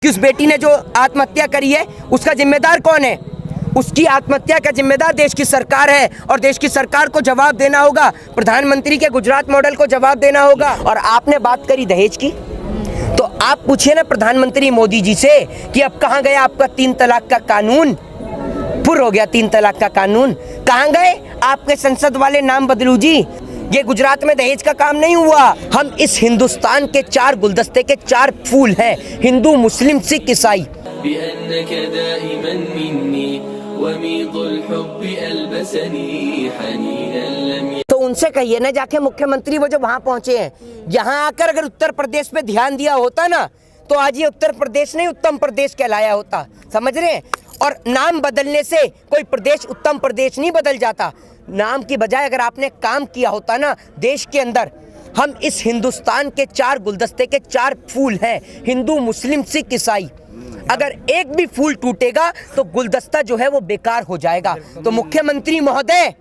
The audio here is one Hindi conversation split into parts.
कि उस बेटी ने जो आत्महत्या करी है उसका जिम्मेदार कौन है? उसकी आत्महत्या का जिम्मेदार देश की सरकार है और देश की सरकार को जवाब देना होगा। प्रधानमंत्री के गुजरात मॉडल को जवाब देना होगा। और आपने बात करी दहेज की, तो आप पूछिए ना प्रधानमंत्री मोदी जी से कि अब कहाँ गया आपका 3 तलाक का कानून? पुर हो गया 3 तलाक का कानून, कहाँ गए आपके संसद वाले नाम बदलू जी? ये गुजरात में दहेज का काम नहीं हुआ। हम इस हिंदुस्तान के 4 गुलदस्ते के 4 फूल हैं, हिंदू, मुस्लिम, सिख, ईसाई। तो उनसे कहिए ना जाके, मुख्यमंत्री वो जो वहां पहुंचे हैं, यहाँ आकर अगर उत्तर प्रदेश पे ध्यान दिया होता ना तो आज ये उत्तर प्रदेश नहीं उत्तम प्रदेश कहलाया होता। समझ रहे हैं? और नाम बदलने से कोई प्रदेश उत्तम प्रदेश नहीं बदल जाता। नाम की बजाय अगर आपने काम किया होता ना देश के अंदर, हम इस हिंदुस्तान के 4 गुलदस्ते के 4 फूल हैं, हिंदू, मुस्लिम, सिख, ईसाई। अगर एक भी फूल टूटेगा तो गुलदस्ता जो है वो बेकार हो जाएगा। तो मुख्यमंत्री महोदय,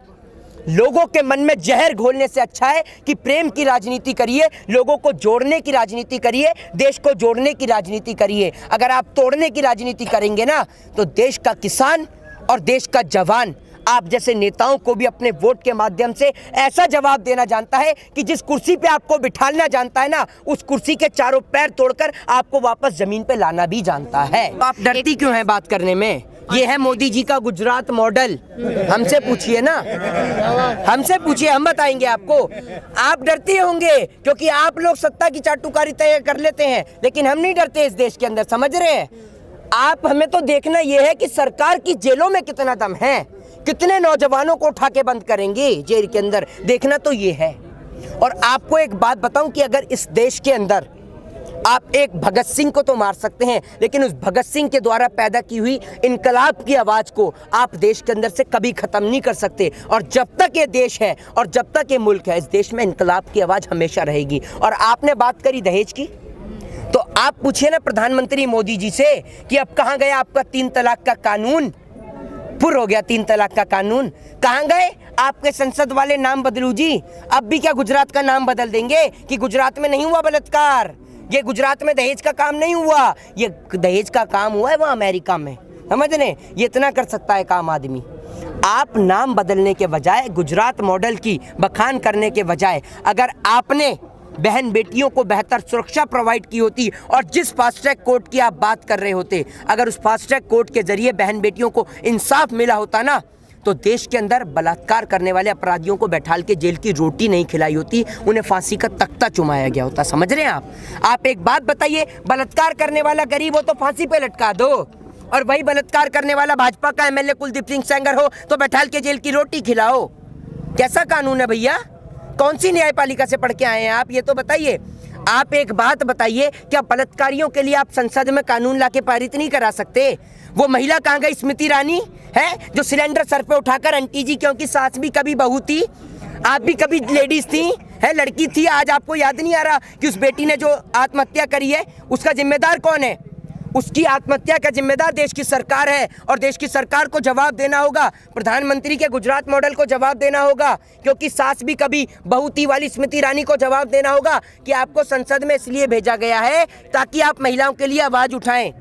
लोगों के मन में जहर घोलने से अच्छा है कि प्रेम की राजनीति करिए, लोगों को जोड़ने की राजनीति करिए, देश को जोड़ने की राजनीति करिए। अगर आप तोड़ने की राजनीति करेंगे ना तो देश का किसान और देश का जवान आप जैसे नेताओं को भी अपने वोट के माध्यम से ऐसा जवाब देना जानता है कि जिस कुर्सी पे आपको बिठाना जानता है ना, उस कुर्सी के चारों पैर तोड़कर आपको वापस जमीन पे लाना भी जानता है। आप डरती क्यों हैं बात करने में? ये है मोदी जी का गुजरात मॉडल। हमसे पूछिए ना, हमसे पूछिए, हम बताएंगे आपको। आप डरते होंगे क्योंकि आप लोग सत्ता की चाटुकारी तय कर लेते हैं, लेकिन हम नहीं डरते इस देश के अंदर। समझ रहे हैं आप? हमें तो देखना यह है कि सरकार की जेलों में कितना दम है, कितने नौजवानों को उठा के बंद करेंगे जेल के अंदर, देखना तो ये है। और आपको एक बात बताऊं कि अगर इस देश के अंदर आप एक भगत सिंह को तो मार सकते हैं, लेकिन उस भगत सिंह के द्वारा पैदा की हुई इनकलाब की आवाज़ को आप देश के अंदर से कभी ख़त्म नहीं कर सकते। और जब तक ये देश है और जब तक ये मुल्क है, इस देश में इनकलाब की आवाज़ हमेशा रहेगी। और आपने बात करी दहेज की, तो आप पूछिए ना प्रधानमंत्री मोदी जी से कि अब कहाँ गया आपका 3 तलाक का कानून? पुर हो गया 3 तलाक का कानून, कहाँ गए आपके संसद वाले नाम बदलू जी? अब भी क्या गुजरात का नाम बदल देंगे कि गुजरात में नहीं हुआ बलात्कार, ये गुजरात में दहेज का काम नहीं हुआ, ये दहेज का काम हुआ है वो अमेरिका में। समझ रहे? ये इतना कर सकता है काम आदमी। आप नाम बदलने के बजाय, गुजरात मॉडल की बखान करने के बजाय, अगर आपने बहन बेटियों को बेहतर सुरक्षा प्रोवाइड की होती और जिस फास्ट ट्रैक कोर्ट की आप बात कर रहे होते, अगर उस फास्ट ट्रैक कोर्ट के जरिए बहन बेटियों को इंसाफ मिला होता ना, तो देश के अंदर बलात्कार करने वाले अपराधियों को बैठाल के जेल की रोटी नहीं खिलाई होती, उन्हें फांसी का तख्ता चुमाया गया होता। समझ रहे हैं आप? आप एक बात बताइए, बलात्कार करने वाला गरीब हो तो फांसी पे लटका दो, और वही बलात्कार करने वाला भाजपा का एमएलए कुलदीप सिंह सेंगर हो तो बैठाल के जेल की रोटी खिलाओ। कैसा कानून है भैया? कौन सी न्यायपालिका से पढ़ के आए हैं आप? ये तो बताइए। आप एक बात बताइए, क्या बलात्कारियों के लिए आप संसद में कानून लाके पारित नहीं करा सकते? वो महिला कहाँ गई, स्मृति ईरानी है, जो सिलेंडर सर पे उठाकर, आंटी जी क्योंकि सास भी कभी बहू थी, आप भी कभी लेडीज थी, है, लड़की थी, आज आपको याद नहीं आ रहा कि उस बेटी ने जो आत्महत्या करी है उसका जिम्मेदार कौन है? उसकी आत्महत्या का जिम्मेदार देश की सरकार है और देश की सरकार को जवाब देना होगा। प्रधानमंत्री के गुजरात मॉडल को जवाब देना होगा, क्योंकि सास भी कभी बहू थी वाली स्मृति ईरानी को जवाब देना होगा कि आपको संसद में इसलिए भेजा गया है ताकि आप महिलाओं के लिए आवाज़ उठाएं,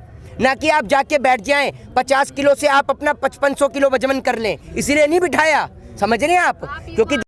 ना कि आप जाके बैठ जाएं 50 किलो से आप अपना 5500 किलो वजन कर लें, इसीलिए नहीं बिठाया। समझ रहे हैं आप? क्योंकि